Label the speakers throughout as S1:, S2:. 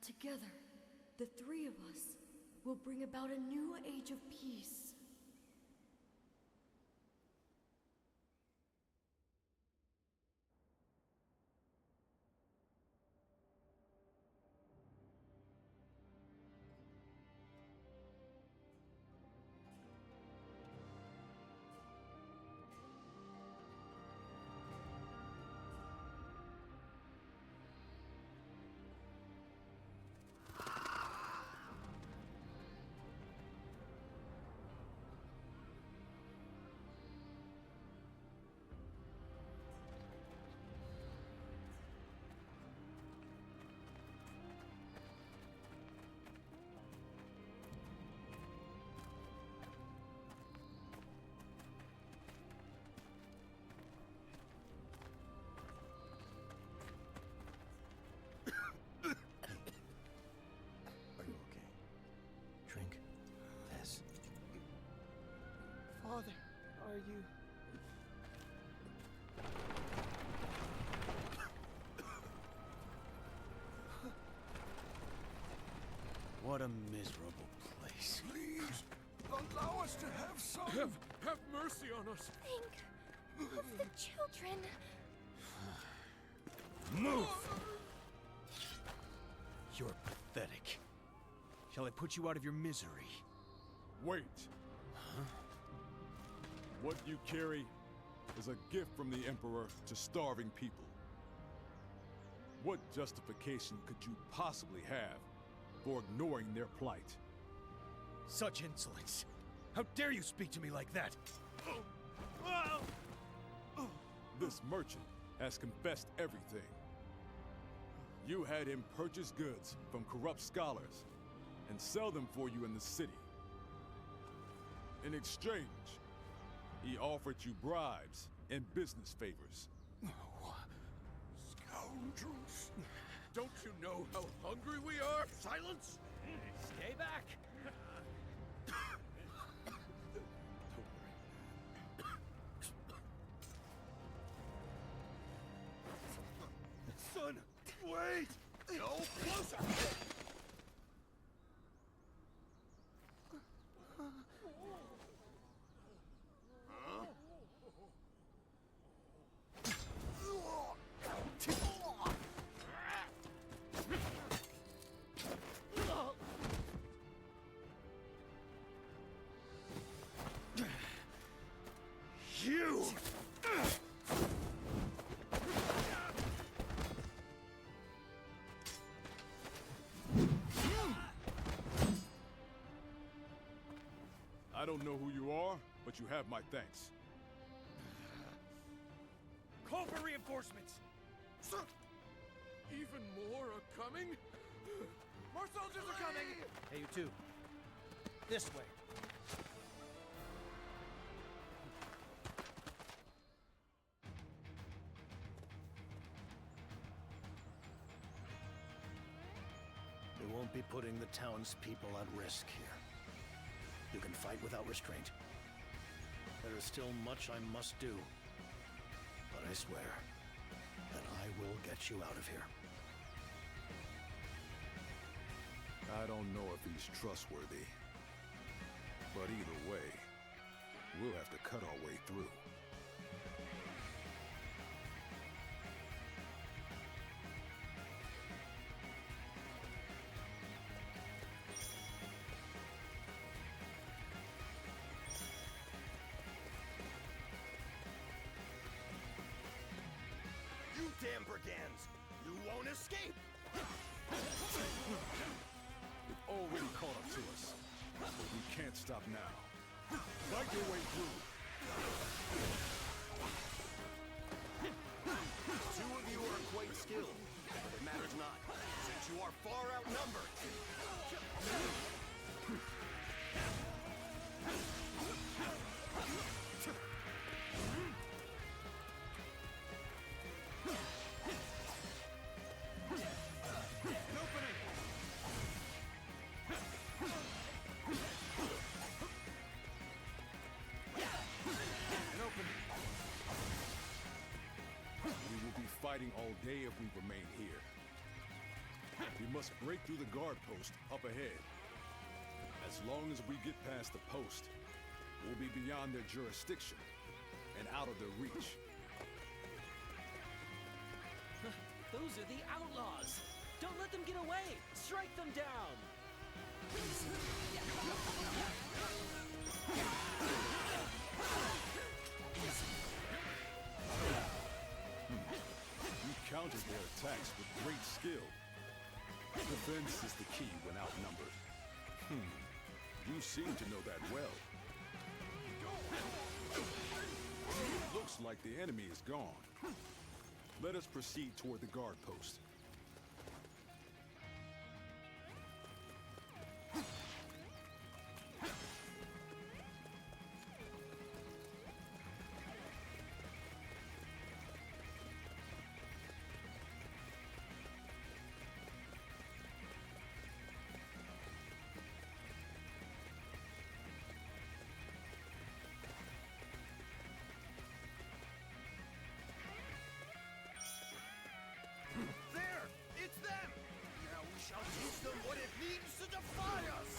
S1: That together, the three of us will bring about a new age of peace.
S2: Are you okay? Drink this.
S3: Father, are you...
S2: What a miserable place.
S4: Please, allow us to have some...
S5: Have mercy on us!
S6: Think of the children.
S2: Move! You're pathetic. Shall I put you out of your misery?
S5: Wait! What you carry is a gift from the Emperor to starving people. What justification could you possibly have for ignoring their plight?
S2: Such insolence! How dare you speak to me like that?
S5: This merchant has confessed everything. You had him purchase goods from corrupt scholars and sell them for you in the city. In exchange, he offered you bribes and business favors.
S4: Scoundrels.
S5: Don't you know how hungry we are?
S2: Silence! Stay back!
S4: Son, wait!
S2: No closer! You!
S5: I don't know who you are, but you have my thanks.
S2: Call for reinforcements!
S5: Even more are coming?
S3: More soldiers are coming!
S2: Hey, you two. This way. We won't be putting the townspeople at risk here. You can fight without restraint. There is still much I must do. But I swear that I will get you out of here.
S5: I don't know if he's trustworthy. But either way, we'll have to cut our way through.
S4: You damn brigands! You won't escape!
S5: They've already caught up to us, but we can't stop now. Fight your way through.
S4: Two of you are quite skilled, but it matters not, since you are far outnumbered.
S5: We will be fighting all day if we remain here. We must break through the guard post up ahead. As long as we get past the post, we'll be beyond their jurisdiction and out of their reach.
S7: Those are the outlaws! Don't let them get away! Strike them down!
S5: You countered their attacks with great skill. Defense is the key when outnumbered. You seem to know that well. Looks like the enemy is gone. Let us proceed toward the guard post.
S4: There! It's them! Now we shall teach them what it means to defy us!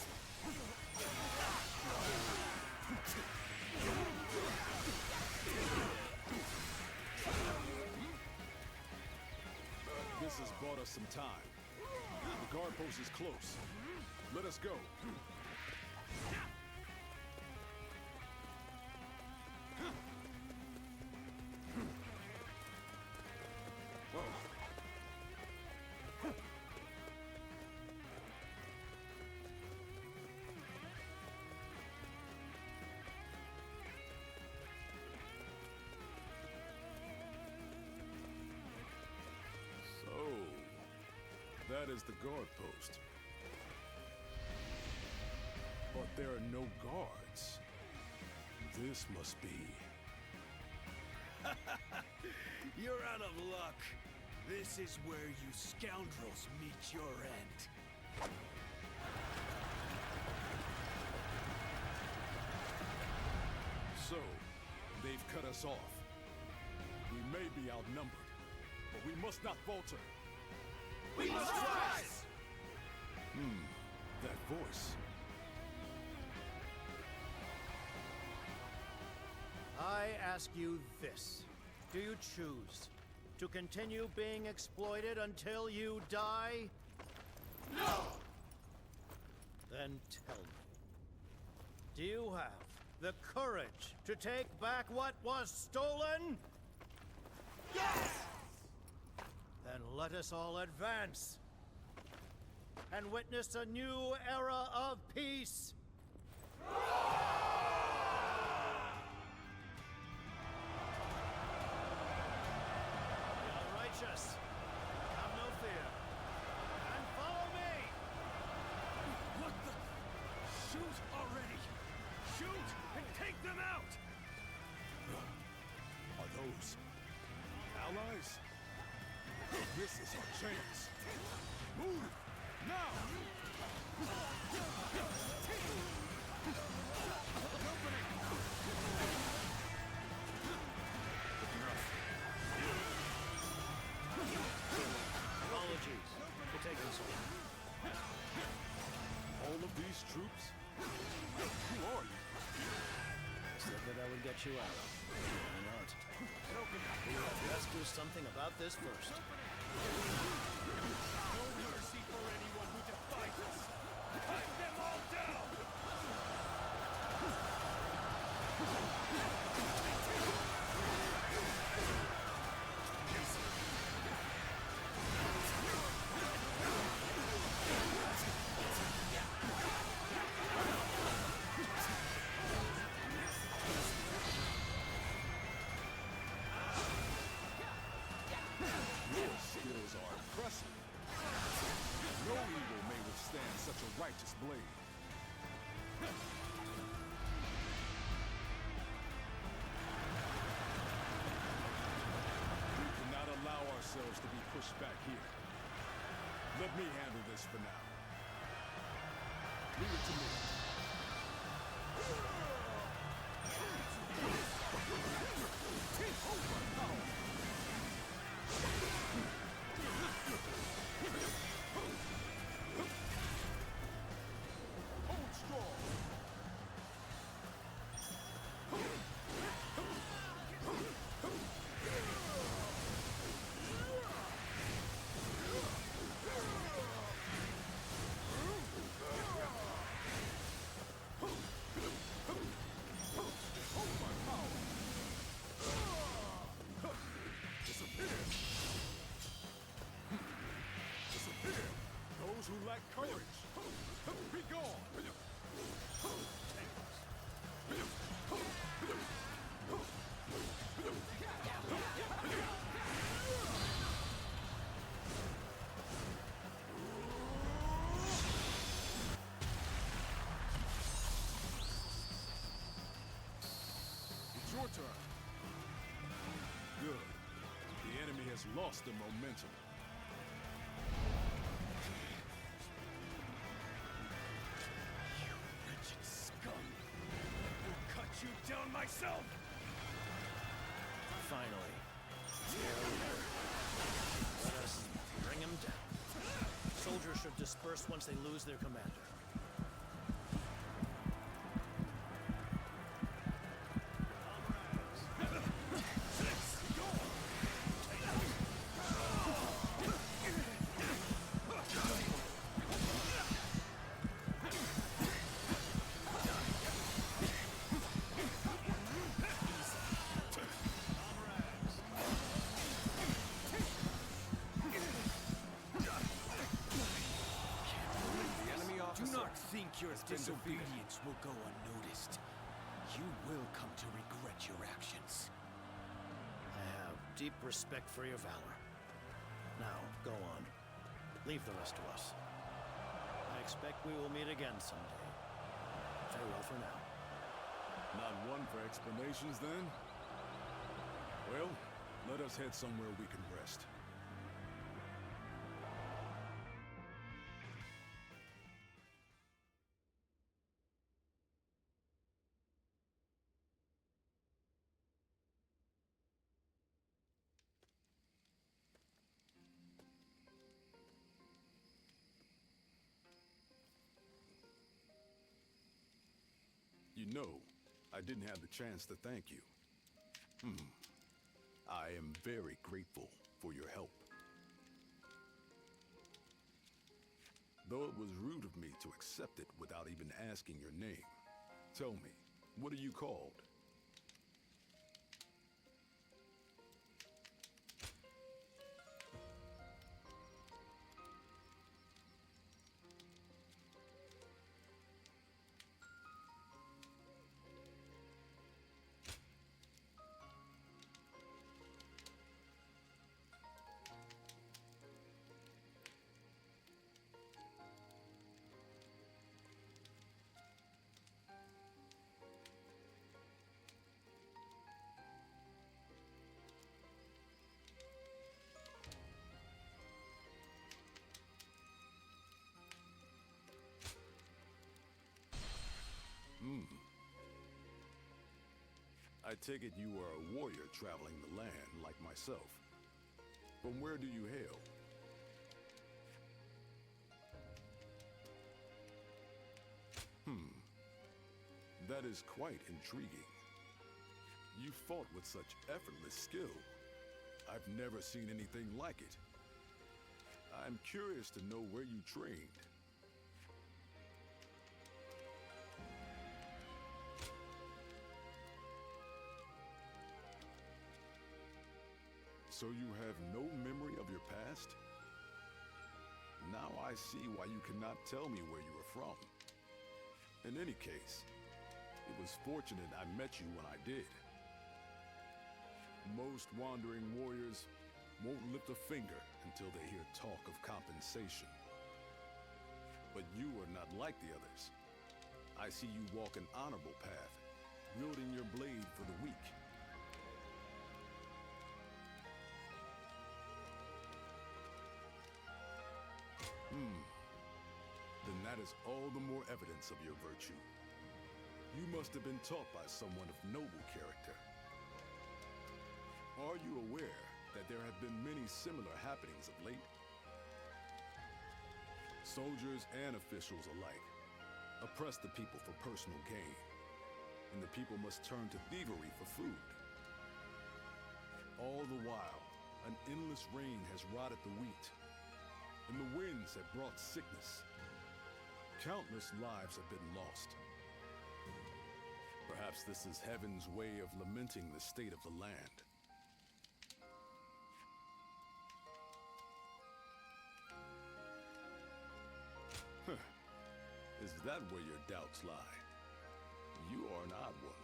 S5: This has bought us some time. The guard post is close. Let us go. That is the guard post. But there are no guards. This must be...
S4: You're out of luck. This is where you scoundrels meet your end.
S5: So, they've cut us off. We may be outnumbered, but we must not falter.
S4: We must rise!
S5: That voice.
S8: I ask you this. Do you choose to continue being exploited until you die?
S4: No!
S8: Then tell me. Do you have the courage to take back what was stolen?
S4: Yes!
S8: Then let us all advance and witness a new era of peace. The righteous, have no fear, and follow me!
S4: What the? Shoot already! Shoot and take them out!
S5: Are those allies? This is our chance. Move! Now!
S2: Apologies for taking so long.
S5: All of these troops? Who are you?
S2: I said that I would get you out. Why not? Let's do something about this first.
S4: No mercy for anyone who defies us! Cut them all down!
S5: Your skills are impressive. No evil may withstand such a righteous blade. We cannot allow ourselves to be pushed back here. Let me handle this for now. Leave it to me. turn. Good. The enemy has lost the momentum.
S4: You wretched scum! I will cut you down myself!
S2: Finally. Here we are. Let us bring him down. Soldiers should disperse once they lose their commander.
S4: Do not think your disobedience will go unnoticed. You will come to regret your actions.
S2: I have deep respect for your valor. Now, go on. Leave the rest to us. I expect we will meet again someday. Farewell for now.
S5: Not one for explanations, then? Well, let us head somewhere we can rest. You know, I didn't have the chance to thank you. I am very grateful for your help. Though it was rude of me to accept it without even asking your name. Tell me, what are you called? I take it you are a warrior traveling the land like myself. From where do you hail? That is quite intriguing. You fought with such effortless skill. I've never seen anything like it. I'm curious to know where you trained. So you have no memory of your past? Now I see why you cannot tell me where you are from. In any case, it was fortunate I met you when I did. Most wandering warriors won't lift a finger until they hear talk of compensation. But you are not like the others. I see you walk an honorable path, wielding your blade for the weak. Then that is all the more evidence of your virtue. You must have been taught by someone of noble character. Are you aware that there have been many similar happenings of late? Soldiers and officials alike oppress the people for personal gain, and the people must turn to thievery for food. All the while, an endless rain has rotted the wheat, and the winds have brought sickness. Countless lives have been lost. Perhaps this is heaven's way of lamenting the state of the land. Is that where your doubts lie? You are an odd one.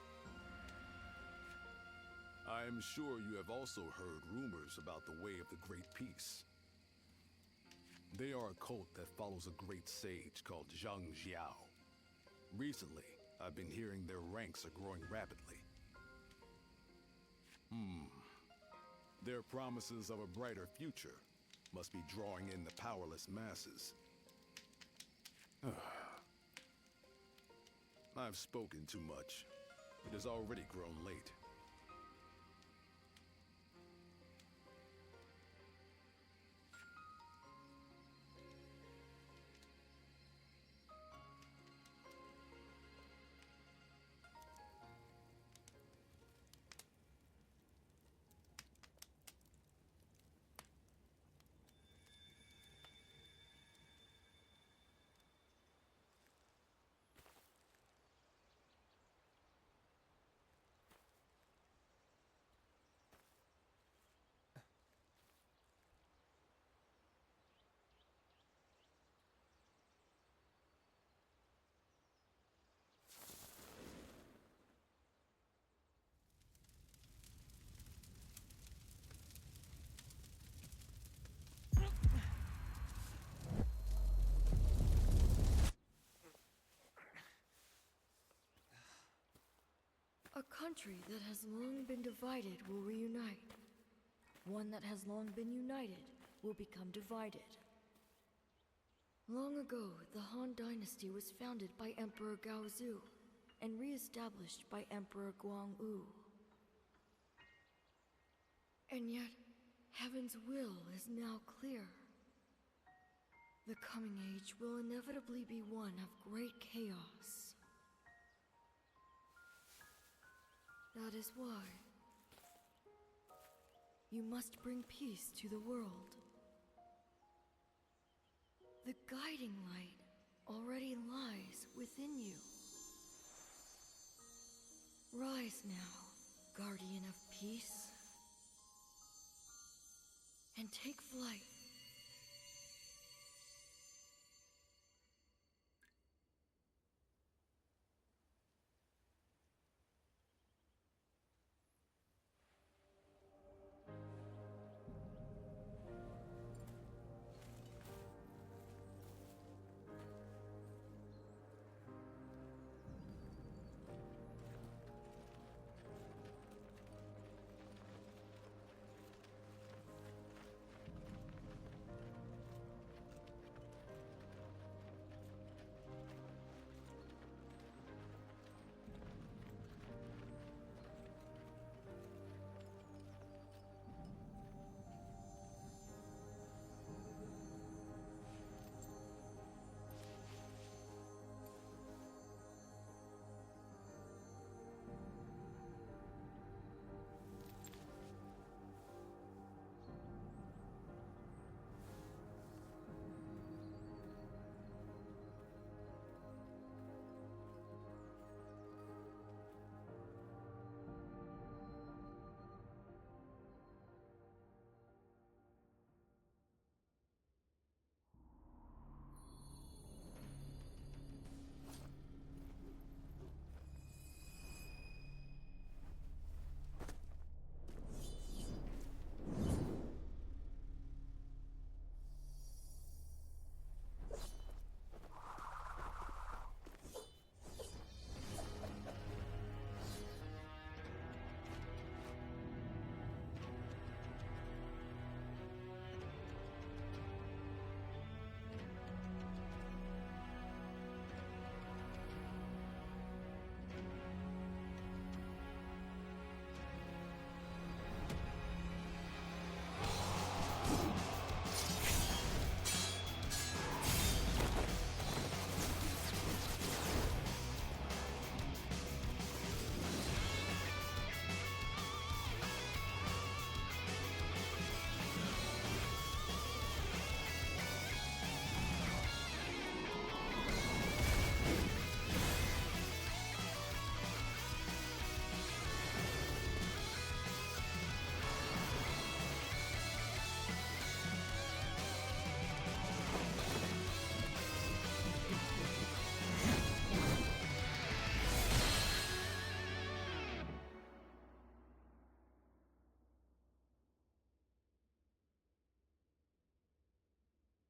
S5: I am sure you have also heard rumors about the Way of the Great Peace. They are a cult that follows a great sage called Zhang Jiao. Recently, I've been hearing their ranks are growing rapidly. Their promises of a brighter future must be drawing in the powerless masses. I've spoken too much. It has already grown late.
S1: A country that has long been divided will reunite. One that has long been united will become divided. Long ago, the Han Dynasty was founded by Emperor Gaozu and re-established by Emperor Guangwu. And yet, Heaven's will is now clear. The coming age will inevitably be one of great chaos. That is why you must bring peace to the world. The guiding light already lies within you. Rise now, guardian of peace, and take flight.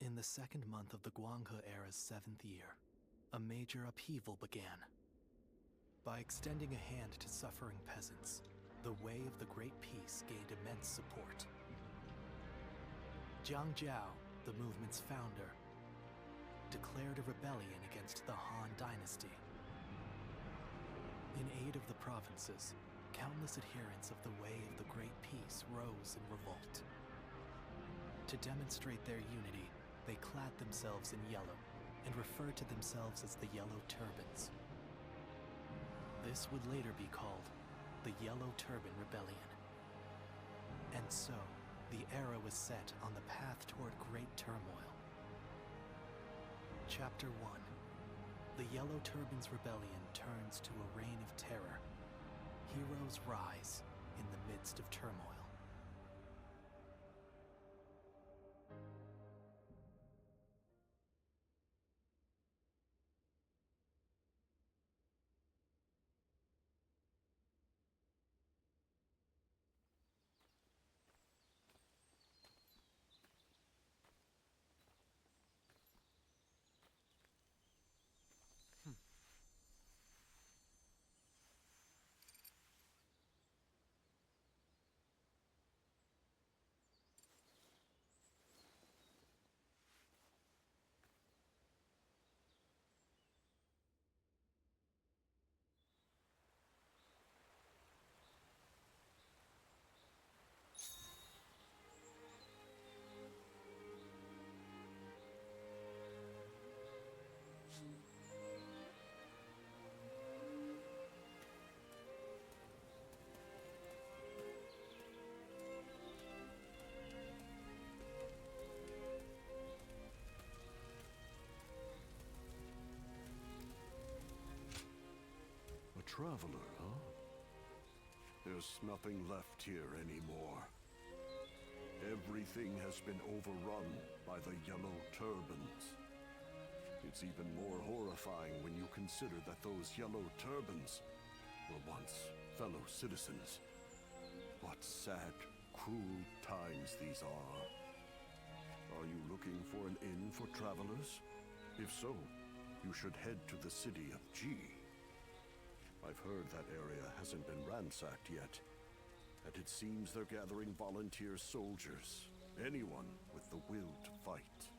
S9: In the second month of the Guanghe era's 7th year, a major upheaval began. By extending a hand to suffering peasants, the Way of the Great Peace gained immense support. Jiang Jiao, the movement's founder, declared a rebellion against the Han Dynasty. In aid of the provinces, countless adherents of the Way of the Great Peace rose in revolt. To demonstrate their unity, they clad themselves in yellow and referred to themselves as the Yellow Turbans. This would later be called the Yellow Turban Rebellion. And so, the era was set on the path toward great turmoil. Chapter 1. The Yellow Turbans Rebellion turns to a reign of terror. Heroes rise in the midst of turmoil.
S10: Traveler, huh? There's nothing left here anymore. Everything has been overrun by the Yellow Turbans. It's even more horrifying when you consider that those Yellow Turbans were once fellow citizens. What sad, cruel times these are. Are you looking for an inn for travelers? If so, you should head to the city of G. I've heard that area hasn't been ransacked yet, and it seems they're gathering volunteer soldiers, anyone with the will to fight.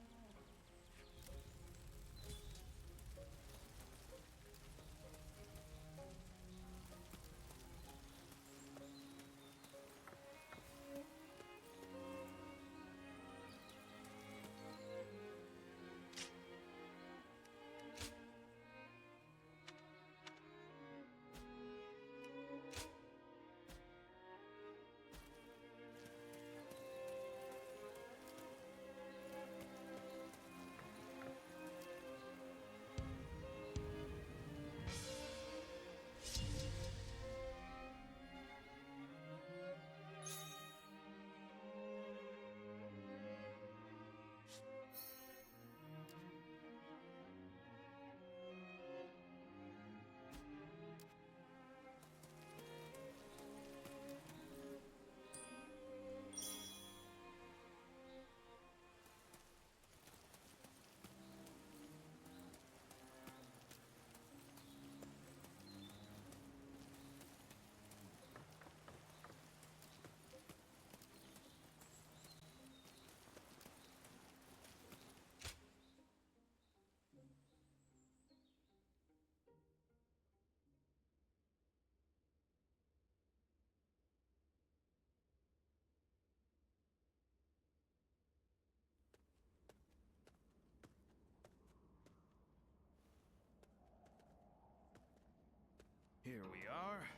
S11: Here we are.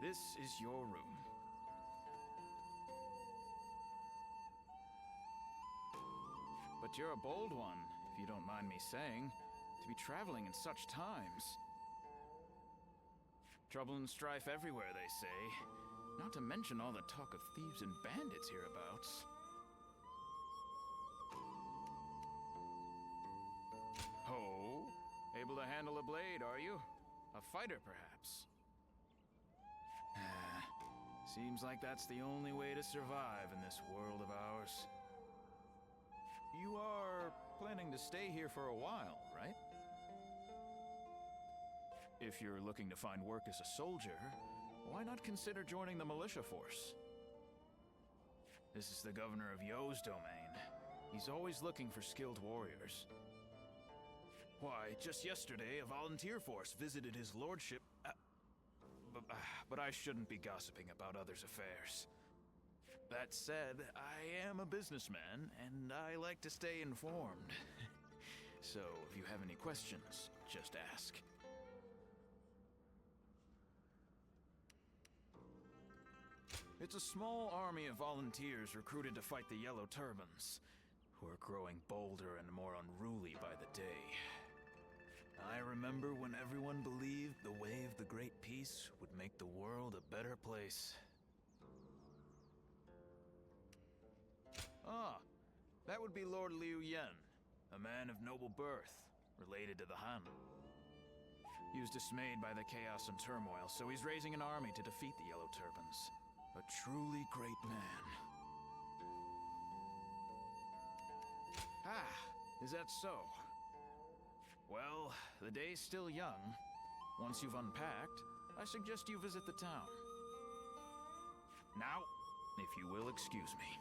S11: This is your room. But you're a bold one, if you don't mind me saying, to be traveling in such times. Trouble and strife everywhere, they say. Not to mention all the talk of thieves and bandits hereabouts. Oh, able to handle a blade, are you? A fighter, perhaps? Seems like that's the only way to survive in this world of ours. You are planning to stay here for a while, right? If you're looking to find work as a soldier, why not consider joining the militia force? This is the governor of Yo's domain. He's always looking for skilled warriors. Why, just yesterday, a volunteer force visited his lordship. But I shouldn't be gossiping about others' affairs. That said, I am a businessman, and I like to stay informed. So, if you have any questions, just ask. It's a small army of volunteers recruited to fight the Yellow Turbans, who are growing bolder and more unruly by the day. I remember when everyone believed the way of the Great Peace would make the world a better place. Ah, that would be Lord Liu Yen, a man of noble birth, related to the Han. He was dismayed by the chaos and turmoil, so he's raising an army to defeat the Yellow Turbans. A truly great man. Ah, is that so? Well, the day's still young. Once you've unpacked, I suggest you visit the town. Now, if you will excuse me.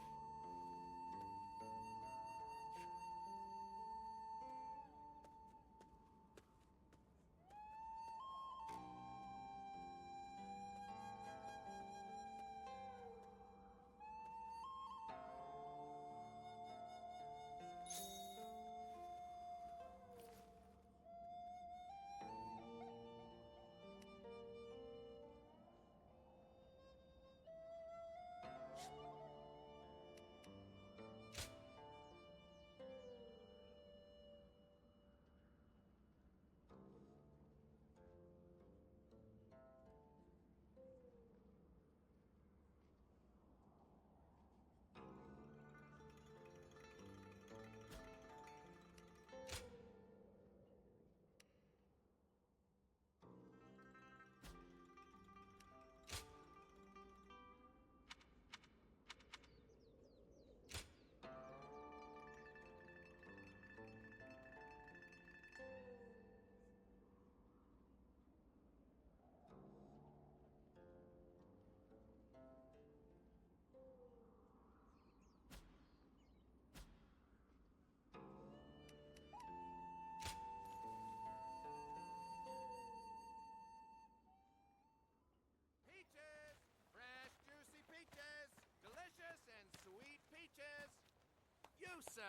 S12: You, sir,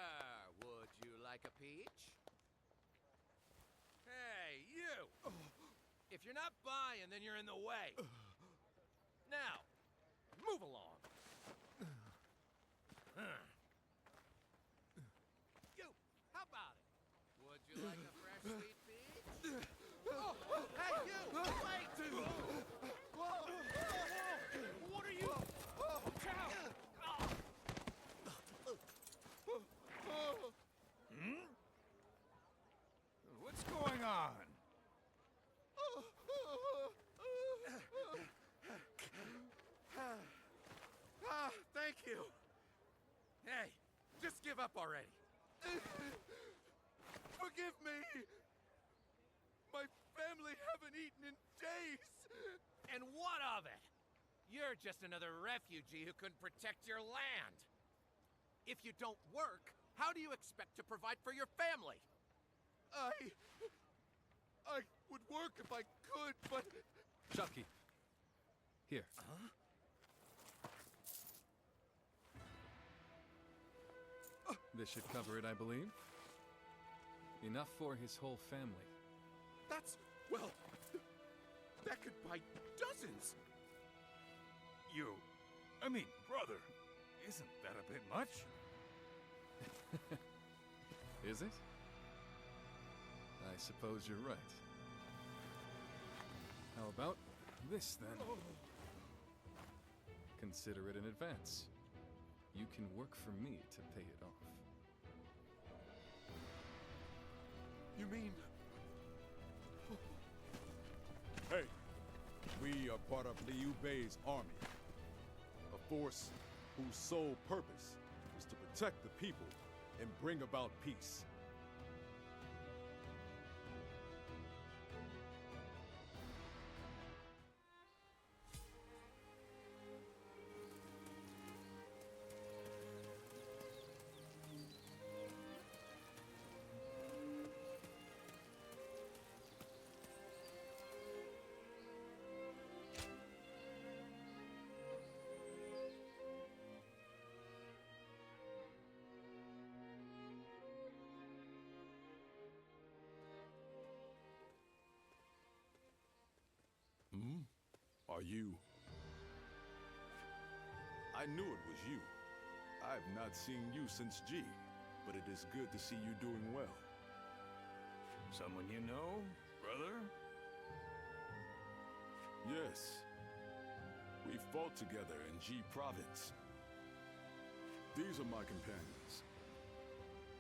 S12: would you like a peach? Hey, you! If you're not buying, then you're in the way. Now, move along. You, how about it? Would you like a fresh sweet peach? Oh, hey, you! Wait! Whoa! What are you? Cow!
S11: What's going on?
S12: Thank you. Hey, just give up already.
S3: Forgive me! My family haven't eaten in days!
S12: And what of it? You're just another refugee who couldn't protect your land. If you don't work, how do you expect to provide for your family?
S3: I would work if I could, but...
S13: Chucky. Here.
S12: Huh?
S13: This should cover it, I believe. Enough for his whole family.
S3: That's... well... that could buy dozens!
S4: I mean, brother, isn't that a bit much?
S13: Is it? I suppose you're right. How about this, then? Consider it an advance. You can work for me to pay it off.
S3: You mean...
S5: Hey, we are part of Liu Bei's army. A force whose sole purpose is to protect the people and bring about peace. Are you... I knew it was you. I've not seen you since G, but it is good to see you doing well.
S11: Someone you know, brother?
S5: Yes. We fought together in G Province. These are my companions.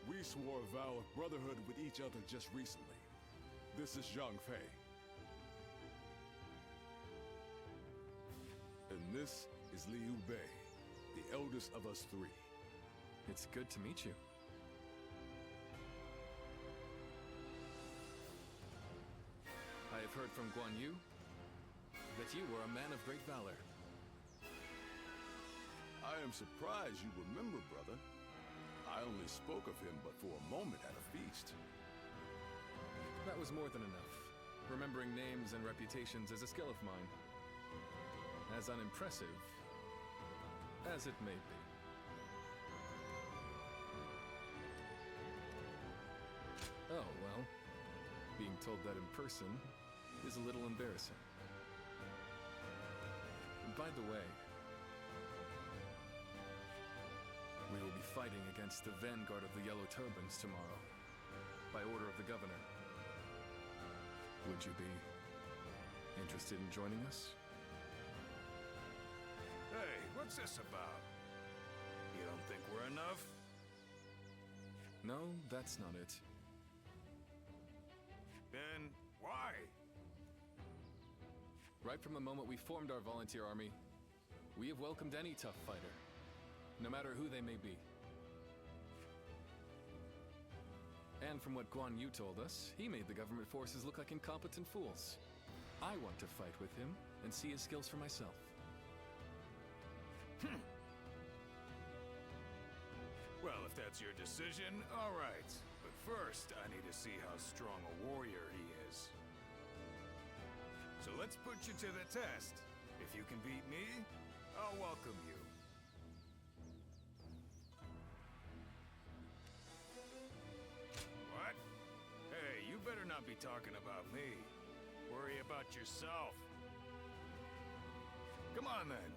S5: We swore a vow of brotherhood with each other just recently. This is Zhang Fei. And this is Liu Bei, the eldest of us three.
S13: It's good to meet you. I have heard from Guan Yu that you were a man of great valor.
S5: I am surprised you remember, brother. I only spoke of him but for a moment at a feast.
S13: That was more than enough. Remembering names and reputations is a skill of mine. As unimpressive as it may be. Oh, well, being told that in person is a little embarrassing. By the way, we will be fighting against the vanguard of the Yellow Turbans tomorrow, by order of the governor. Would you be interested in joining us?
S11: Hey, what's this about? You don't think we're enough?
S13: No, that's not it.
S11: Then why?
S13: Right from the moment we formed our volunteer army, we have welcomed any tough fighter, no matter who they may be. And from what Guan Yu told us, he made the government forces look like incompetent fools. I want to fight with him and see his skills for myself.
S11: Well, if that's your decision, all right. But first, I need to see how strong a warrior he is. So let's put you to the test. If you can beat me, I'll welcome you. What? Hey, you better not be talking about me. Worry about yourself. Come on then.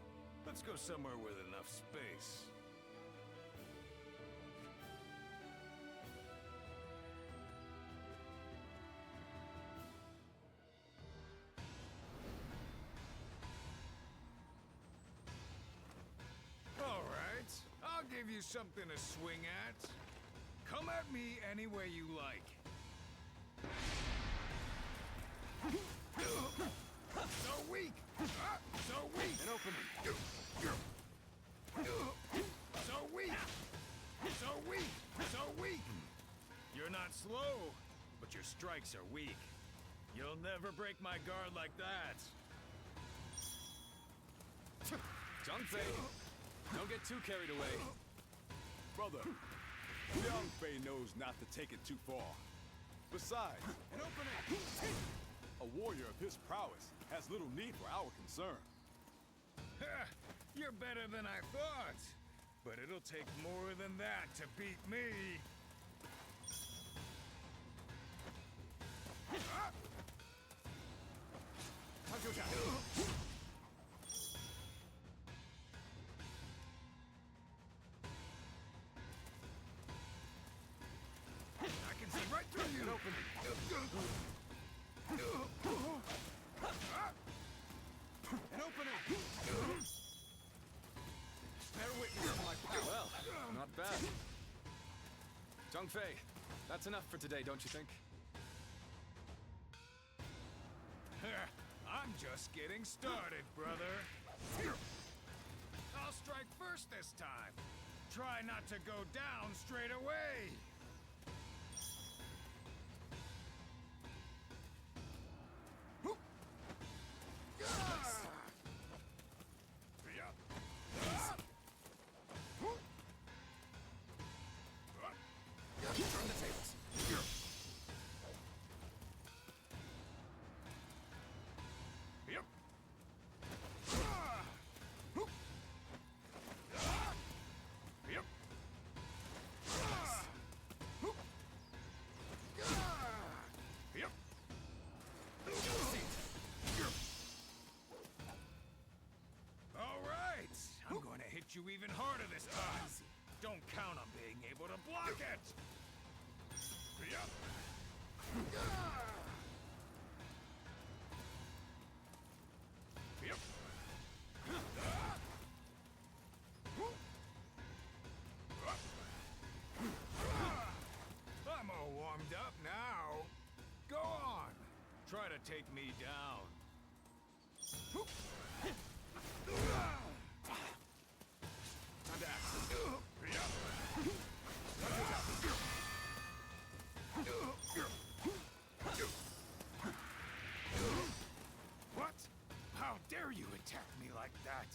S11: Let's go somewhere with enough space. All right, I'll give you something to swing at. Come at me any way you like. So weak! So weak!
S13: And open.
S11: So weak! So weak! So weak! You're not slow, but your strikes are weak. You'll never break my guard like that.
S13: Zhang Fei, don't get too carried away.
S5: Brother, Zhang Fei knows not to take it too far. Besides,
S11: And open it!
S5: a warrior of his prowess has little need for our concern.
S11: You're better than I thought. But it'll take more than that to beat me. I can see right through you.
S13: And open.
S11: And open it.
S13: Bear witness to my power. Well, not bad. Zhang Fei, that's enough for today, don't you think?
S11: I'm just getting started, brother. I'll strike first this time. Try not to go down straight away.
S13: Turn the tables.
S11: Yep. Yep. hit you even harder this time. Don't count on being able to block it! Yep. Yep. I'm all warmed up now. Go on. Try to take me down. Time to act. What? How dare you attack me like that?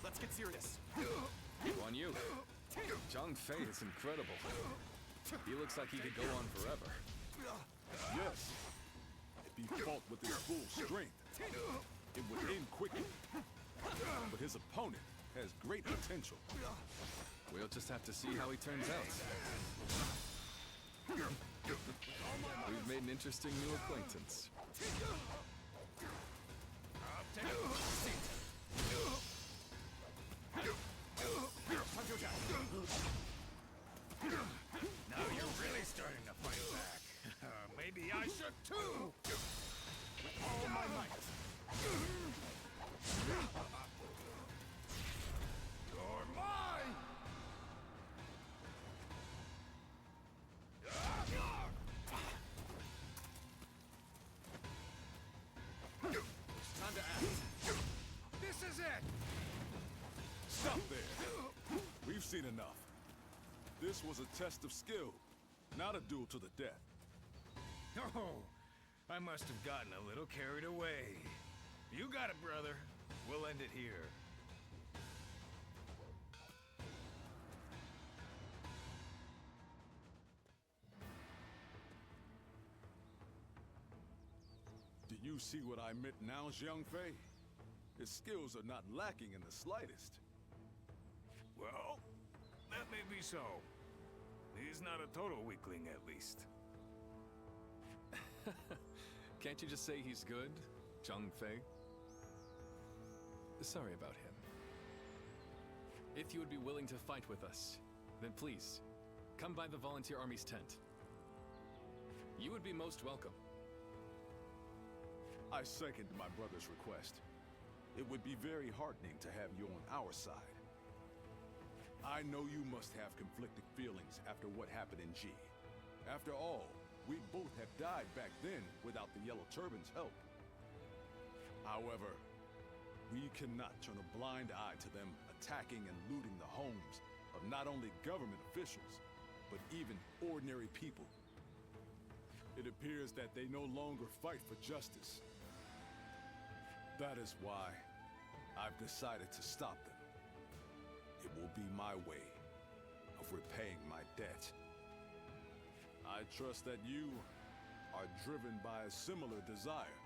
S13: Let's get serious. On you. Zhang Fei is incredible. He looks like he could go on forever.
S5: Yes. If he fought with his full strength, it would end quickly. But his opponent has great potential.
S13: We'll just have to see how he turns out. We've made an interesting new acquaintance.
S11: I'll take a seat. Now you're really starting to fight back. Maybe I should too! With all my might. You're mine!
S5: Time to act.
S11: This is it!
S5: Stop there. We've seen enough. This was a test of skill, not a duel to the death.
S11: Oh, I must have gotten a little carried away. You got it, brother. We'll end it here.
S5: Do you see what I meant now, Zhang Fei? His skills are not lacking in the slightest.
S11: Well, that may be so. He's not a total weakling, at least.
S13: Can't you just say he's good, Zhang Fei? Sorry about him. If you would be willing to fight with us, then please, come by the Volunteer Army's tent. You would be most welcome.
S5: I second my brother's request. It would be very heartening to have you on our side. I know you must have conflicted feelings after what happened in G. After all, we both have died back then without the Yellow Turban's help. However, we cannot turn a blind eye to them attacking and looting the homes of not only government officials, but even ordinary people. It appears that they no longer fight for justice. That is why I've decided to stop them. It will be my way of repaying my debt. I trust that you are driven by a similar desire.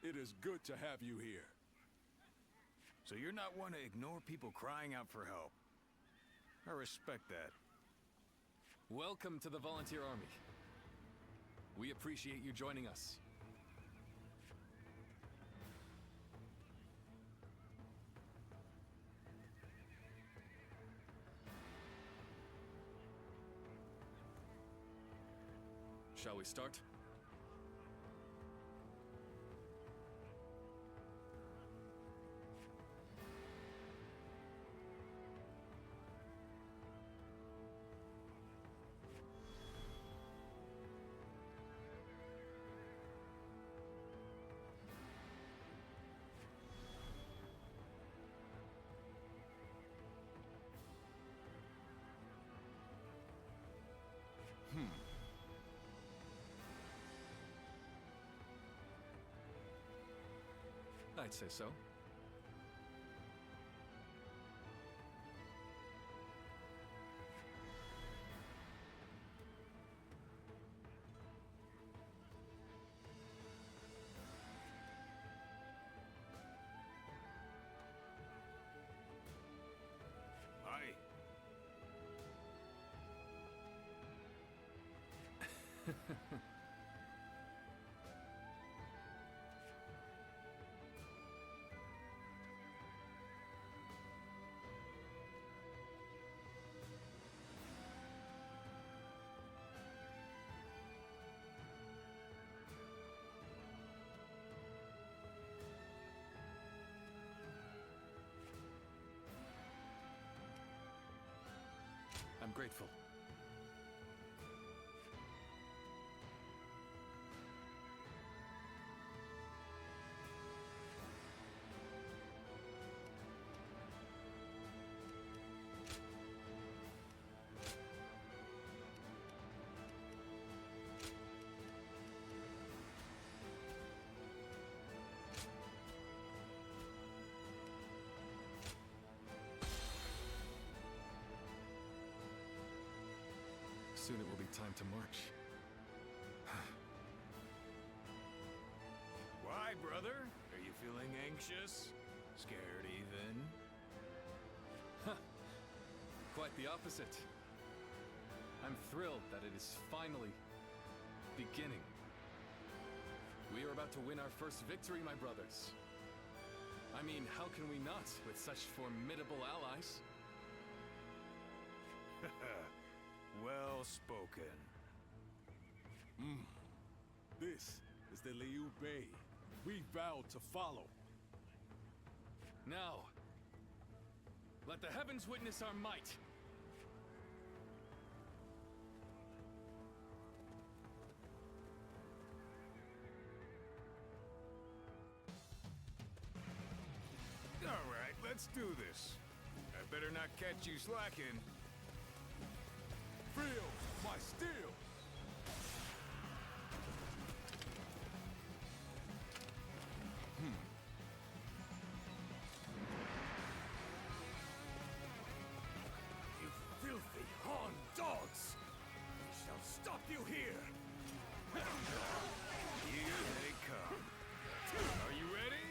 S5: It is good to have you here.
S11: So you're not one to ignore people crying out for help. I respect that.
S13: Welcome to the Volunteer Army. We appreciate you joining us. Shall we start? I'd say so.
S11: Aye.
S13: I'm grateful. Soon it will be time to march.
S11: Why, brother? Are you feeling anxious? Scared even?
S13: Quite the opposite. I'm thrilled that it is finally beginning. We are about to win our first victory, my brothers. I mean, how can we not with such formidable allies?
S11: Well spoken.
S5: This is the Liu Bei we vowed to follow.
S13: Now, let the heavens witness our might.
S11: All right, let's do this. I better not catch you slacking.
S5: Feel my steel!
S4: You filthy Han dogs! We shall stop you here!
S11: Here they come. Are you ready?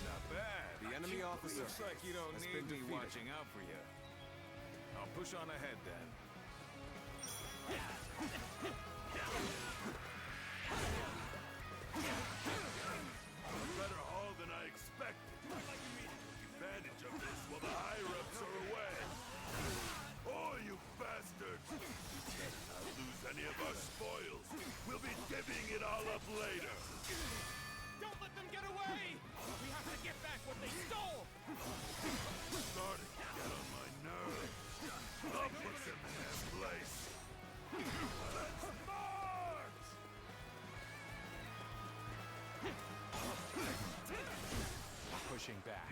S11: Not bad.
S4: The enemy officer
S11: Looks like you don't
S4: has
S11: need
S4: been
S11: me
S4: defeated.
S11: watching out for you. I'll push on ahead then.
S10: A better haul than I expected. Take advantage of this while the higher-ups are away. Oh, you bastards! Better not lose any of our spoils. We'll be divvying it all up later.
S12: Don't let them get away! We have to get back what they stole!
S10: Starting to get on my nerves. I'll put them in their place. Let's march!
S14: Pushing back.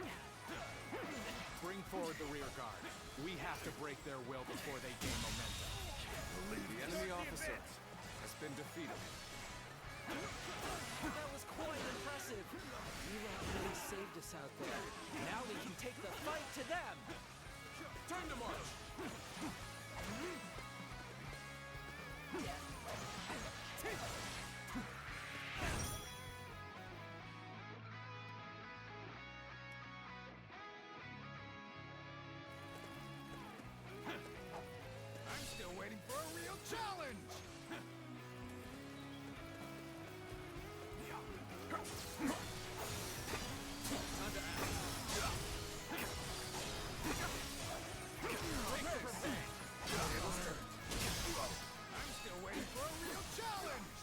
S14: Bring forward the rear guard. We have to break their will before they gain momentum.
S4: The enemy officer has been defeated.
S7: That was quite impressive. Eli really saved us out there. Now we can take the fight to them.
S14: Turn to march!
S3: I'm still waiting for a real challenge! I'm still waiting for a real challenge!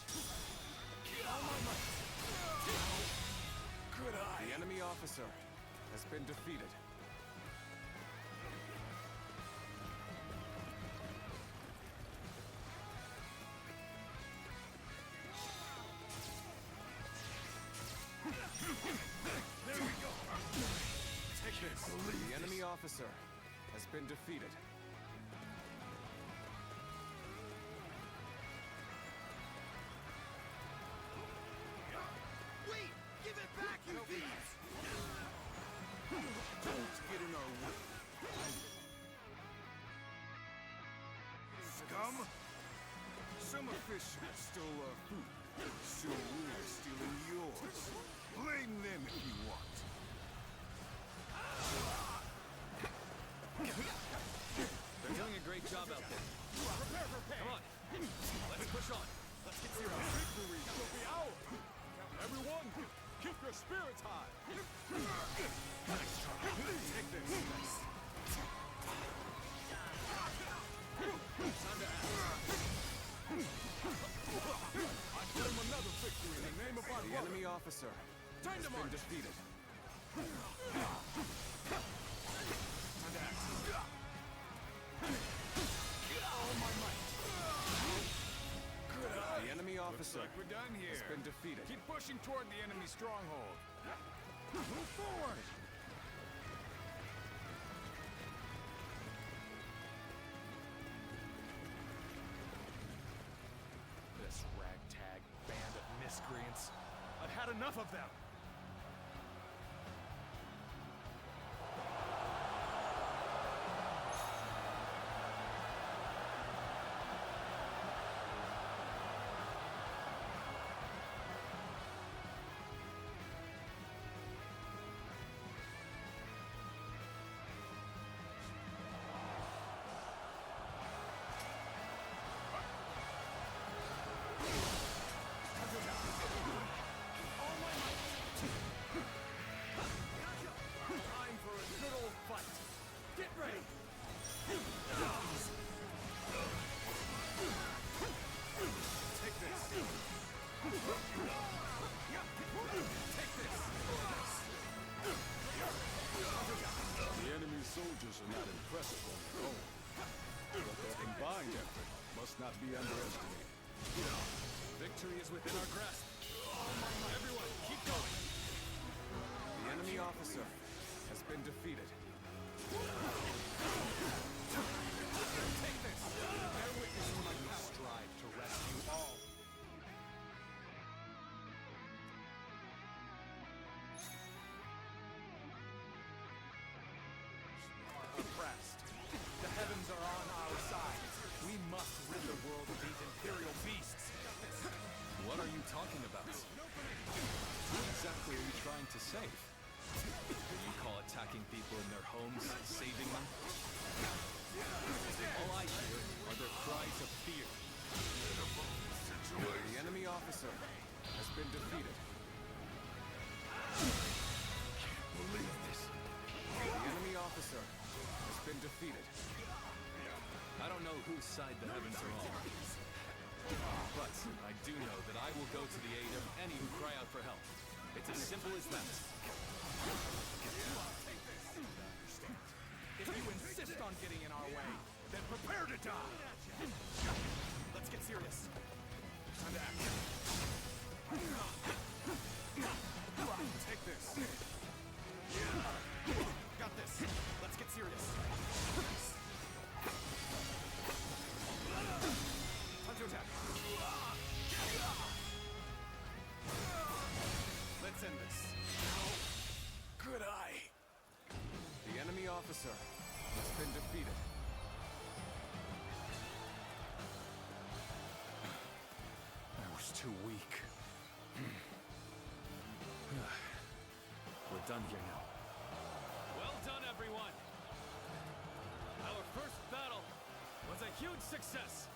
S14: Good eye!
S13: The enemy officer has been defeated.
S3: There we go!
S13: Take this! The enemy officer has been defeated.
S3: Wait! Give it back, you thieves!
S4: Don't get in our way.
S3: Scum!
S4: Some officials stole our food, so we're stealing yours. Blame them if you want.
S7: They're doing a great job out there. Come on. Let's push on. Let's get serious.
S5: Victory will be ours! Everyone, keep your spirits high!
S4: Nice try. Take this.
S5: Time to act. I claim another victory in the name of our
S13: The
S5: brother.
S13: enemy officer has been defeated.
S4: Time to act.
S3: All my might!
S4: Good eye.
S13: The enemy officer
S4: Looks like we're done here.
S13: has been defeated.
S4: Keep pushing toward the enemy stronghold. Move forward!
S14: This ragtag band of miscreants. I've had enough of them!
S3: Time for a good old fight! Get ready!
S4: Take this. Take this.
S5: The enemy soldiers are not impressive on their own, but their combined effort must not be underestimated.
S14: Victory is within our grasp. Everyone, keep going!
S13: The enemy officer has been defeated.
S14: Take this! Bear witness to my power. Strive to rescue all. Oppressed. The heavens are on our side. We must rid the world of these imperial beasts.
S13: What are you talking about? Who exactly are you trying to save? You call attacking people in their homes saving them? All I hear are their cries of fear. The enemy officer has been defeated.
S4: Believe this.
S13: The enemy officer has been defeated. I don't know whose side the heavens are on. But I do know that I will go to the aid of any who cry out for help. It's as simple as that.
S14: If you insist on getting in our way, then prepare to die! Let's get serious. Time to act. Take this. Got this. Let's get serious. Time to attack. officer has been defeated. I was too weak.
S13: We're done here now.
S7: Well done, everyone! Our first battle was a huge success!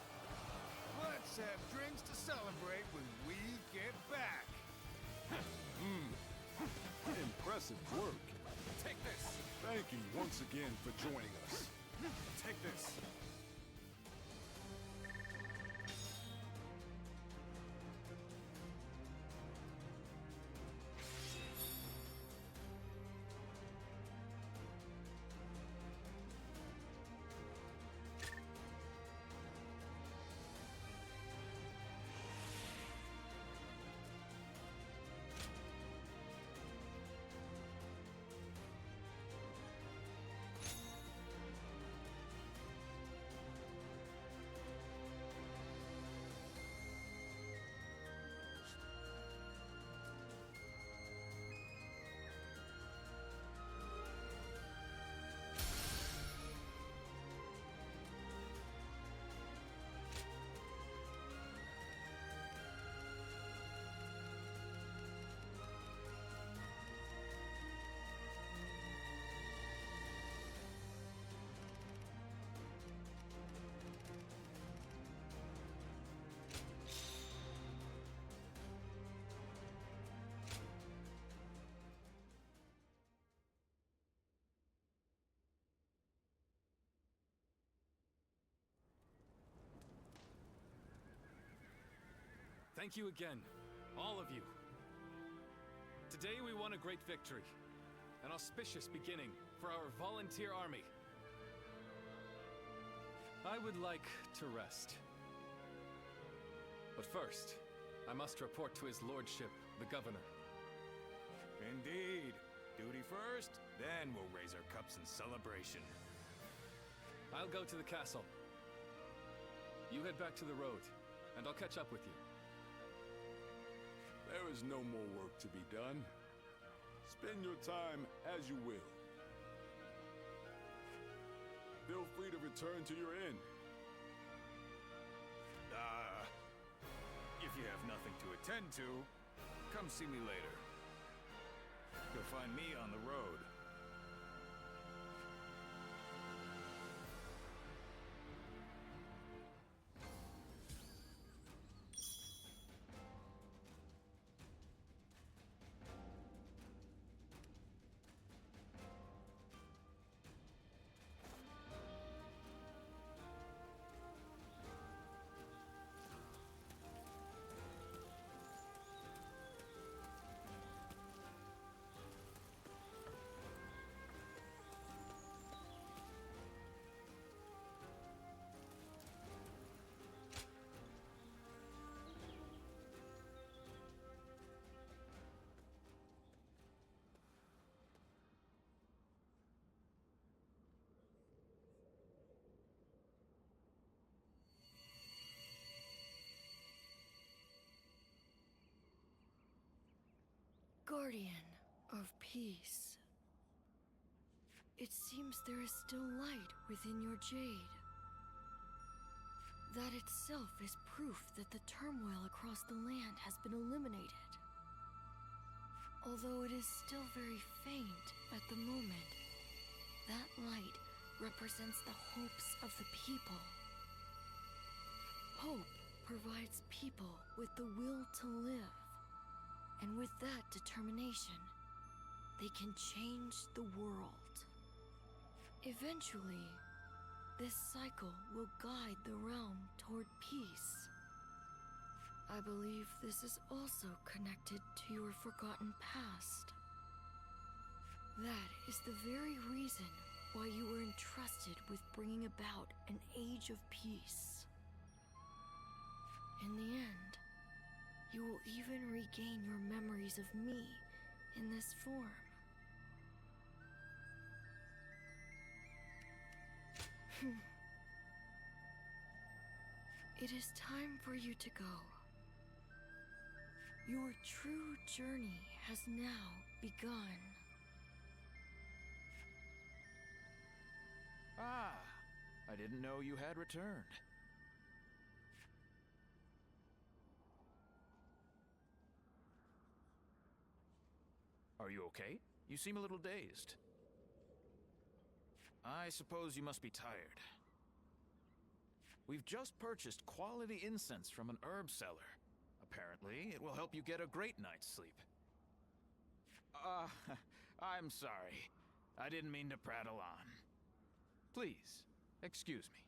S4: Let's have drinks to celebrate when we get back.
S5: Impressive work.
S14: Take this!
S5: Thank you once again for joining us.
S14: Take this!
S7: Thank you again, all of you. Today we won a great victory, an auspicious beginning for our volunteer army. I would like to rest. But first, I must report to his lordship, the governor.
S11: Indeed. Duty first, then we'll raise our cups in celebration.
S7: I'll go to the castle. You head back to the road, and I'll catch up with you.
S5: There is no more work to be done. Spend your time as you will. Feel free to return to your inn.
S11: If you have nothing to attend to, come see me later. You'll find me on the road.
S1: Guardian of peace. It seems there is still light within your jade. That itself is proof that the turmoil across the land has been eliminated. Although it is still very faint at the moment, that light represents the hopes of the people. Hope provides people with the will to live. And with that determination, they can change the world. Eventually, this cycle will guide the realm toward peace. I believe this is also connected to your forgotten past. That is the very reason why you were entrusted with bringing about an age of peace. In the end, you will even regain your memories of me in this form. It is time for you to go. Your true journey has now begun.
S11: Ah, I didn't know you had returned. Are you okay? You seem a little dazed. I suppose you must be tired. We've just purchased quality incense from an herb seller. Apparently, it will help you get a great night's sleep. I'm sorry. I didn't mean to prattle on. Please, excuse me.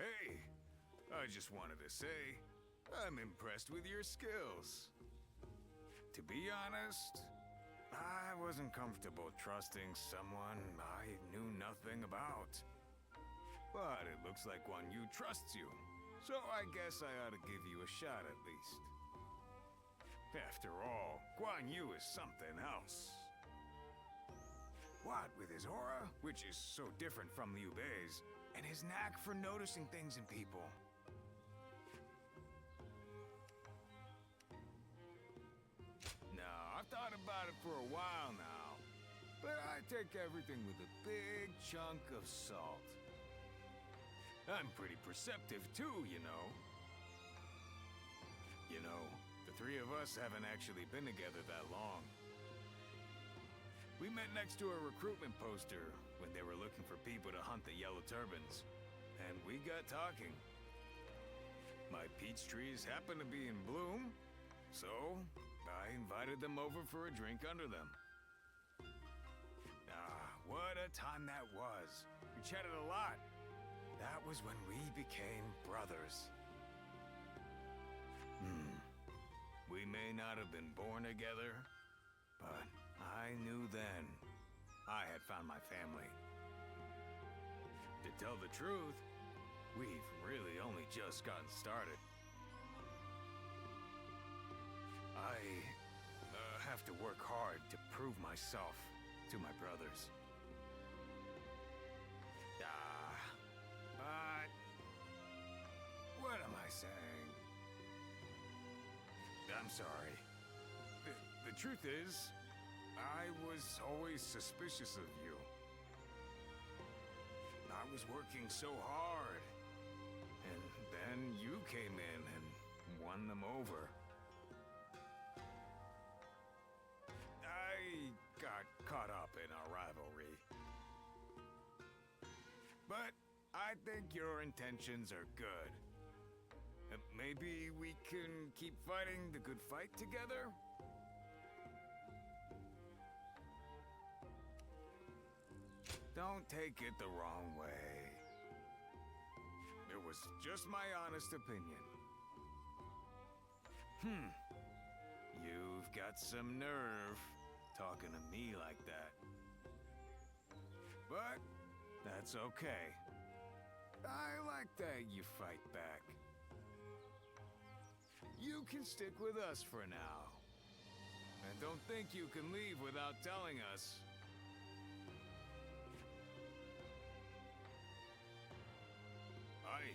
S4: Hey, I just wanted to say, I'm impressed with your skills. To be honest, I wasn't comfortable trusting someone I knew nothing about. But it looks like Guan Yu trusts you, so I guess I ought to give you a shot at least. After all, Guan Yu is something else. What with his aura, which is so different from Liu Bei's, and his knack for noticing things in people. Now, I've thought about it for a while now, but I take everything with a big chunk of salt. I'm pretty perceptive too, you know. You know, the three of us haven't actually been together that long. We met next to a recruitment poster when they were looking for people to hunt the Yellow Turbans, and we got talking. My peach trees happened to be in bloom, so I invited them over for a drink under them. Ah, what a time that was. We chatted a lot. That was when we became brothers. We may not have been born together, but I knew then I had found my family. To tell the truth, we've really only just gotten started. I have to work hard to prove myself to my brothers. But what am I saying? I'm sorry. The truth is, I was always suspicious of you. I was working so hard. And then you came in and won them over. I got caught up in our rivalry. But I think your intentions are good. Maybe we can keep fighting the good fight together? Don't take it the wrong way. It was just my honest opinion. You've got some nerve talking to me like that. But that's okay. I like that you fight back. You can stick with us for now. And don't think you can leave without telling us. Aye.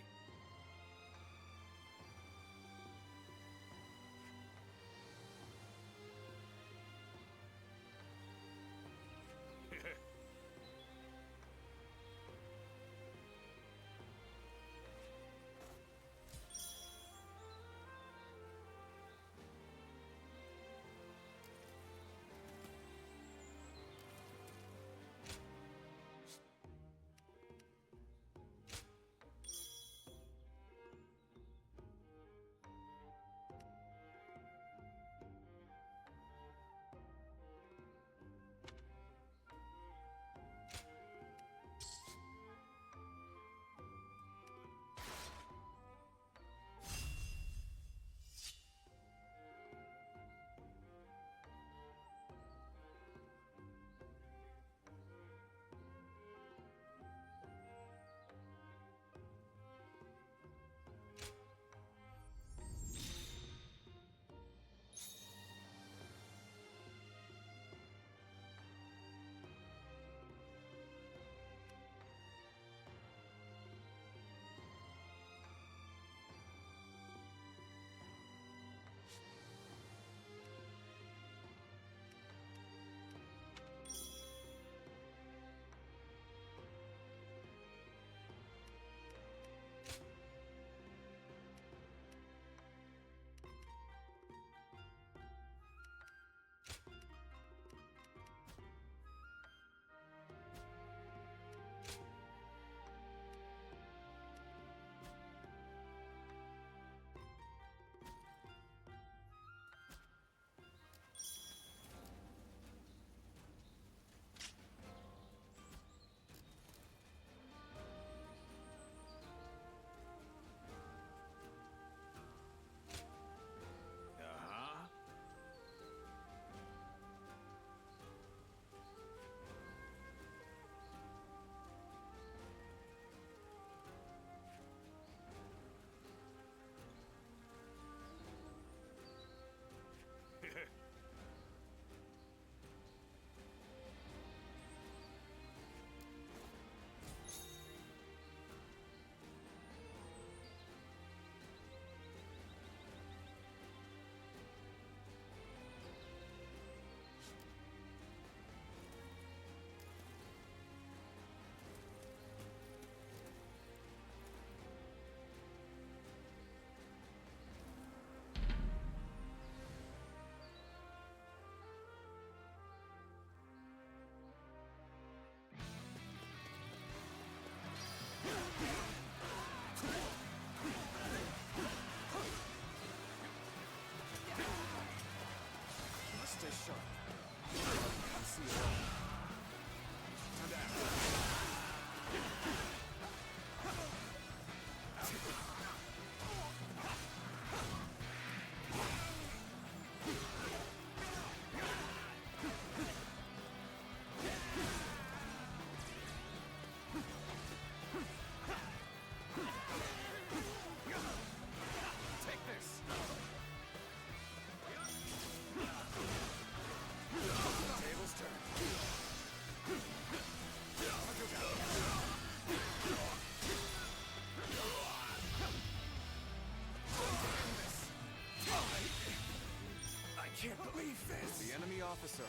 S4: can't believe this!
S14: The enemy officer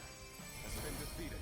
S14: has been defeated.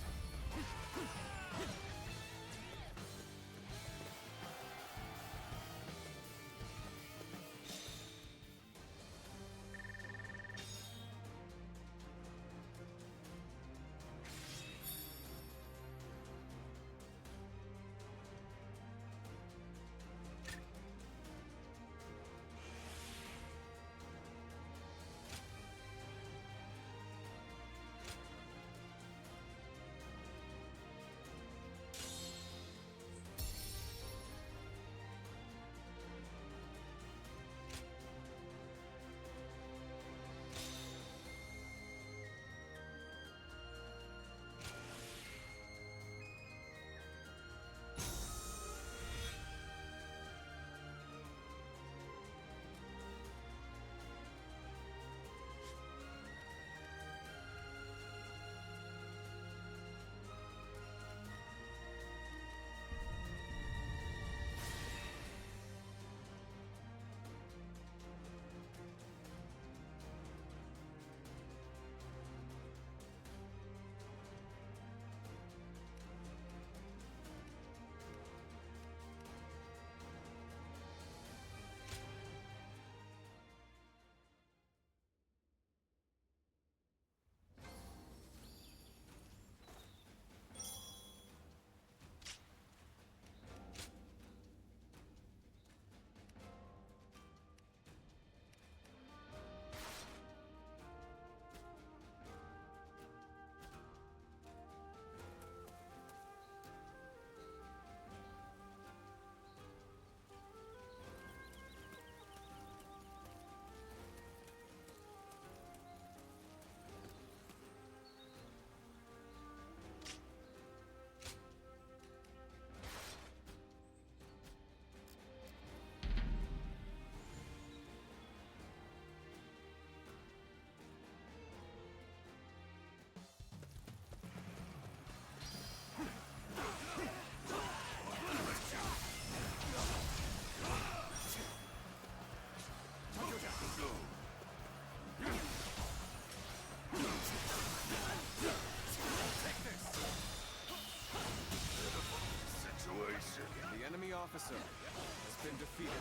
S14: The enemy officer has been defeated.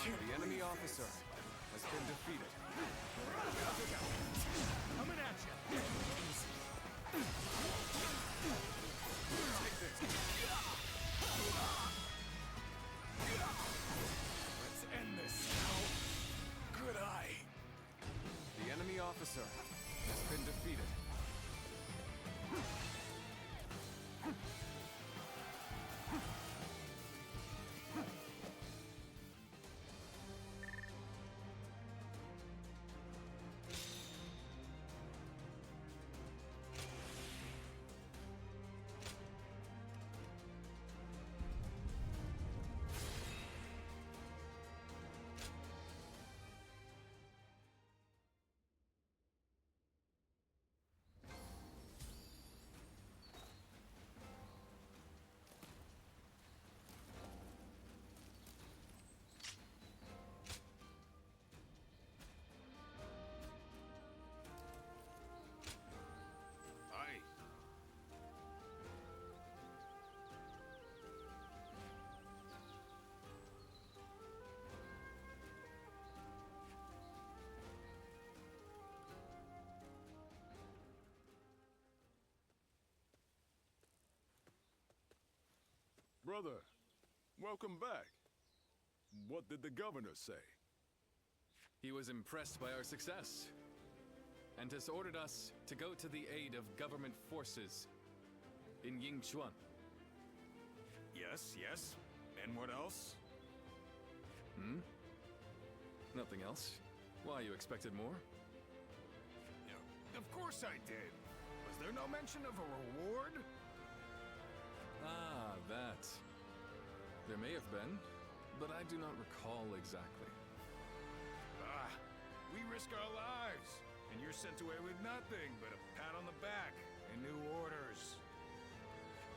S14: The enemy officer has been defeated.
S12: Coming at you!
S4: Let's end this now. Good eye.
S14: The enemy officer has been defeated.
S4: Aye.
S5: Brother, welcome back. What did the governor say?
S13: He was impressed by our success and has ordered us to go to the aid of government forces in Yingchuan.
S4: Yes, yes. And what else?
S13: Hmm? Nothing else? Why, you expected more?
S4: Yeah, of course I did. Was there no mention of a reward?
S13: Ah, that. There may have been, but I do not recall exactly.
S4: Ah, we risk our lives, and you're sent away with nothing but a pat on the back and new orders.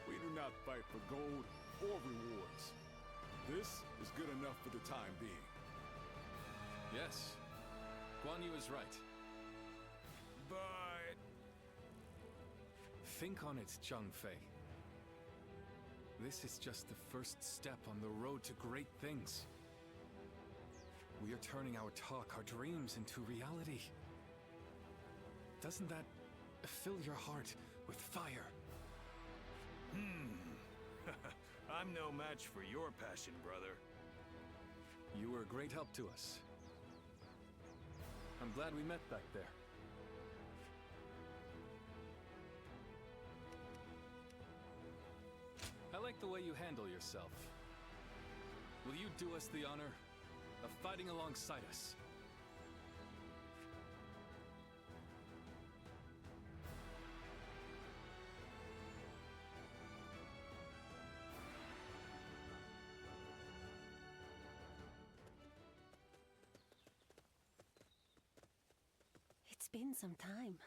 S5: We do not fight for gold or rewards. This is good enough for the time being.
S13: Yes, Guan Yu is right.
S4: But...
S13: Think on it, Zhang Fei. This is just the first step on the road to great things. We are turning our talk, our dreams into reality. Doesn't that fill your heart with fire?
S4: I'm no match for your passion, brother.
S13: You were a great help to us. I'm glad we met back there. I like the way you handle yourself. Will you do us the honor of fighting alongside us?
S15: It's been some time.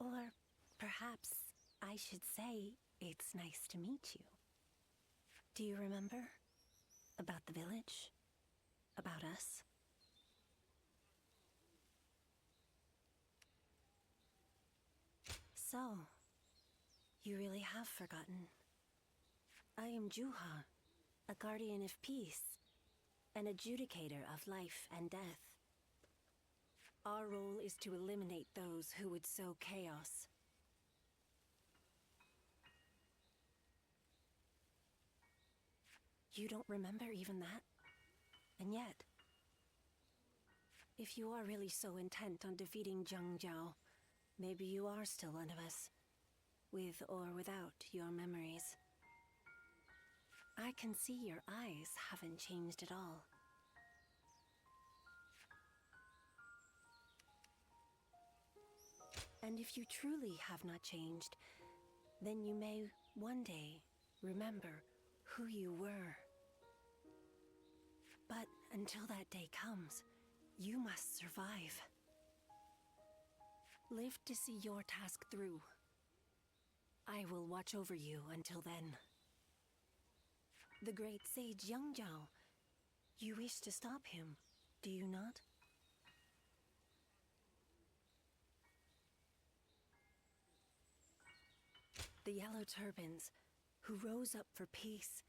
S15: Or perhaps I should say it's nice to meet you. Do you remember? About the village? About us? So, you really have forgotten. I am Juha, a guardian of peace, an adjudicator of life and death. Our role is to eliminate those who would sow chaos. You don't remember even that? And yet, if you are really so intent on defeating Zhang Jiao, maybe you are still one of us, with or without your memories. I can see your eyes haven't changed at all. And if you truly have not changed, then you may one day remember who you were. But until that day comes, you must survive. Live to see your task through. I will watch over you until then. The great sage Yang Jiao, you wish to stop him, do you not? The Yellow Turbans, who rose up for peace,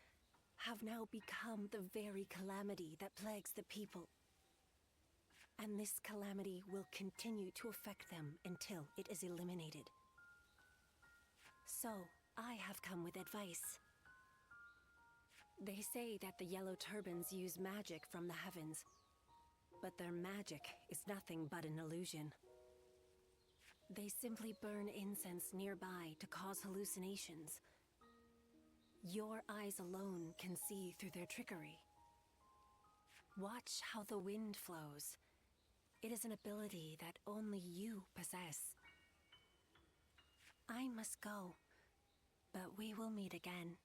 S15: have now become the very calamity that plagues the people. And this calamity will continue to affect them until it is eliminated. So, I have come with advice. They say that the Yellow Turbans use magic from the heavens, but their magic is nothing but an illusion. They simply burn incense nearby to cause hallucinations. Your eyes alone can see through their trickery. Watch how the wind flows. It is an ability that only you possess. I must go, but we will meet again.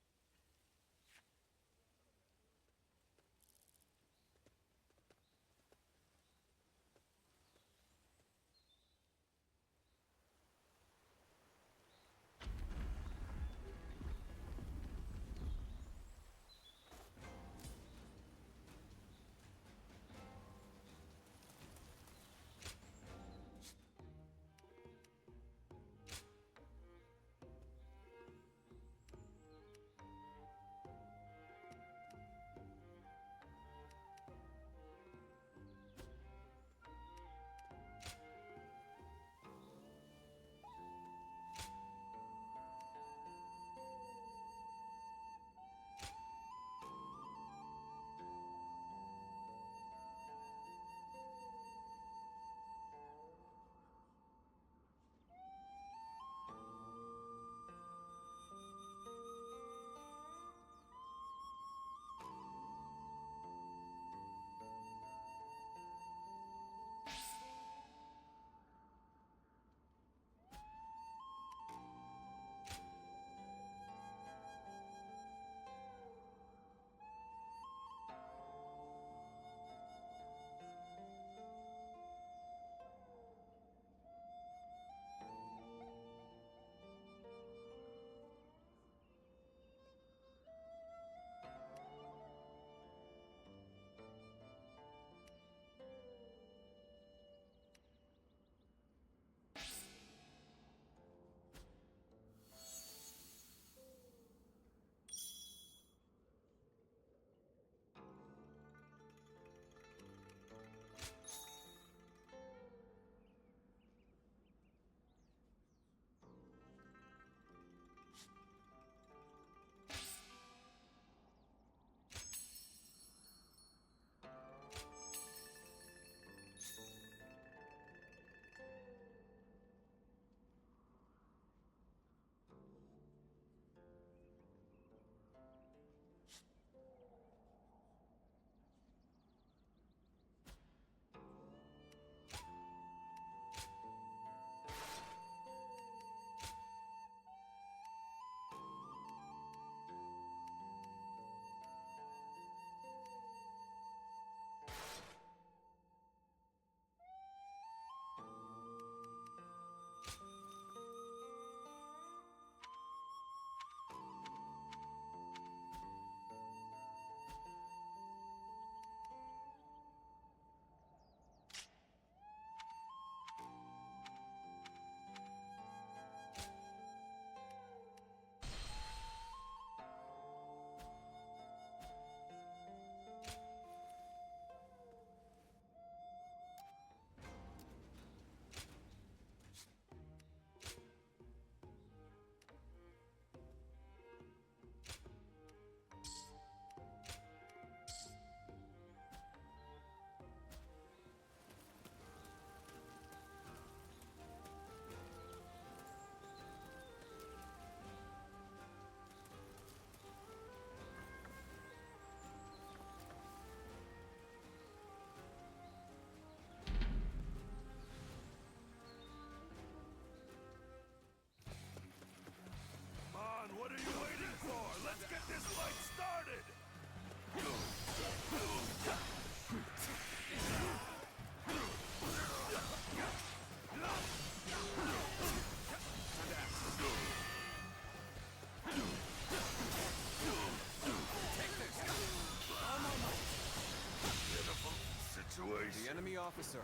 S14: officer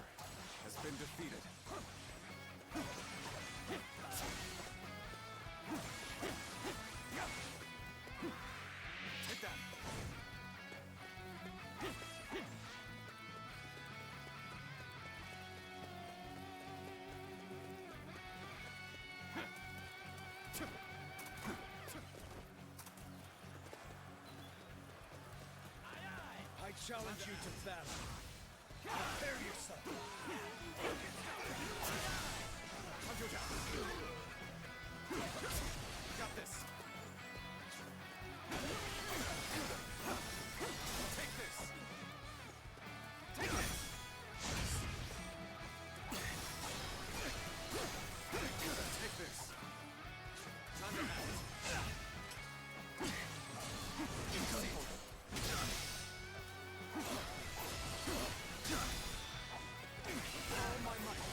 S14: has been defeated. Take that!
S8: I challenge you to battle. Prepare yourself.
S14: Got this. Take this. Take this. Take this. Time to act. All my might.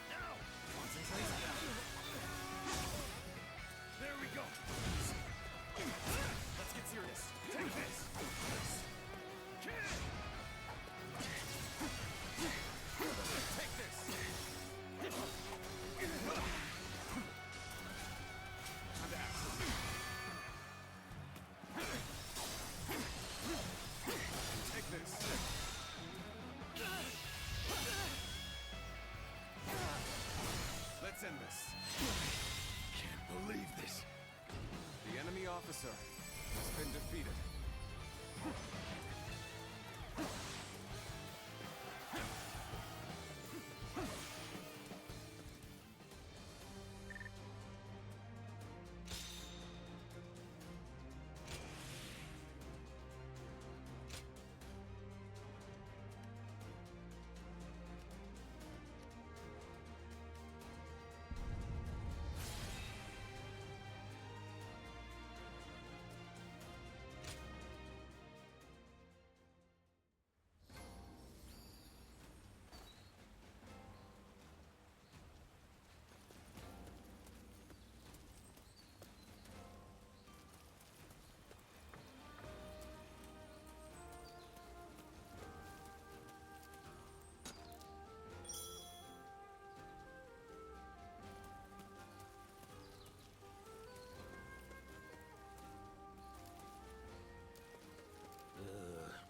S14: Now! Concentrate. There we go. Let's get serious. Take this. Take this. Time to act. Take this. Let's end this.
S3: Can't believe this.
S14: The enemy officer has been defeated.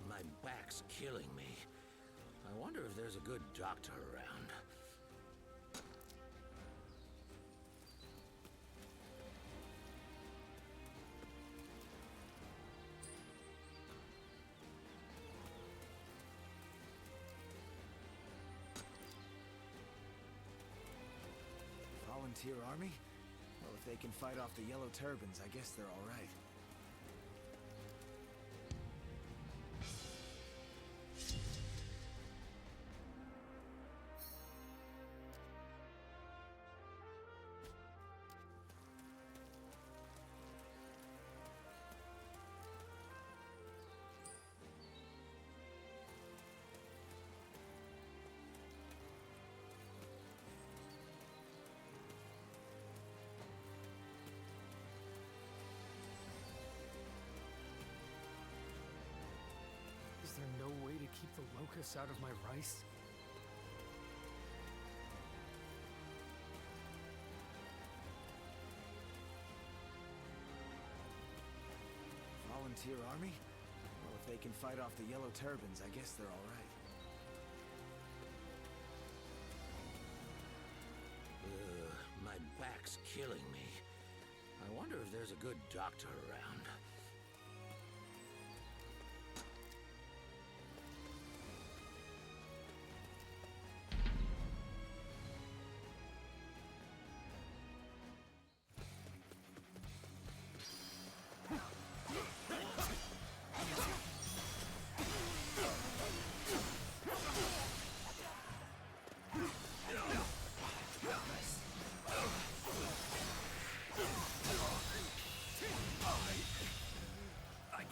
S8: My back's killing me. I wonder if there's a good doctor around.
S16: Volunteer army? Well, if they can fight off the Yellow Turbans, I guess they're all right.
S7: Is there no way to keep the locusts out of my rice?
S16: Volunteer army? Well, if they can fight off the Yellow Turbans, I guess they're all right.
S8: My back's killing me. I wonder if there's a good doctor around.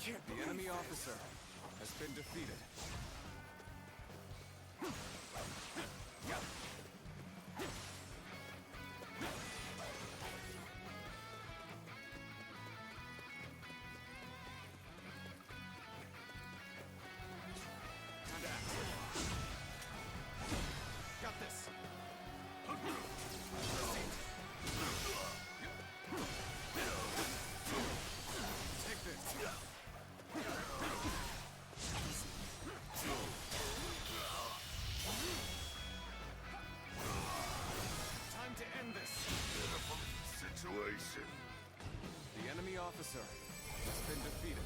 S14: The enemy officer has been defeated.
S7: enemy officer has been defeated.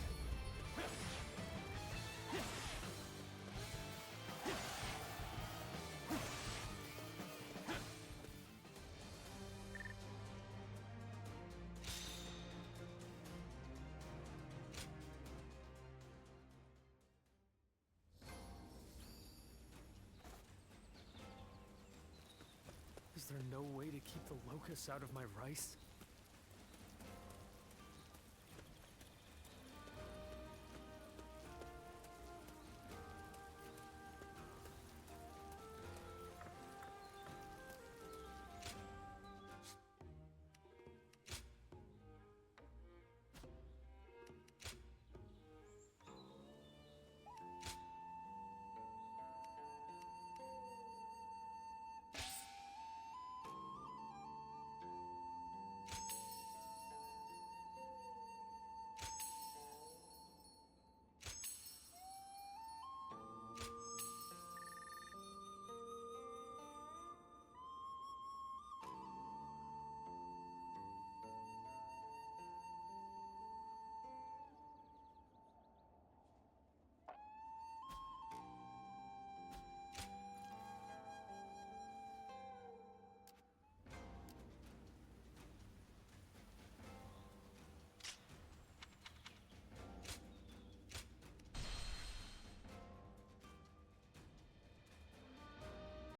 S17: Is there no way to keep the locusts out of my rice?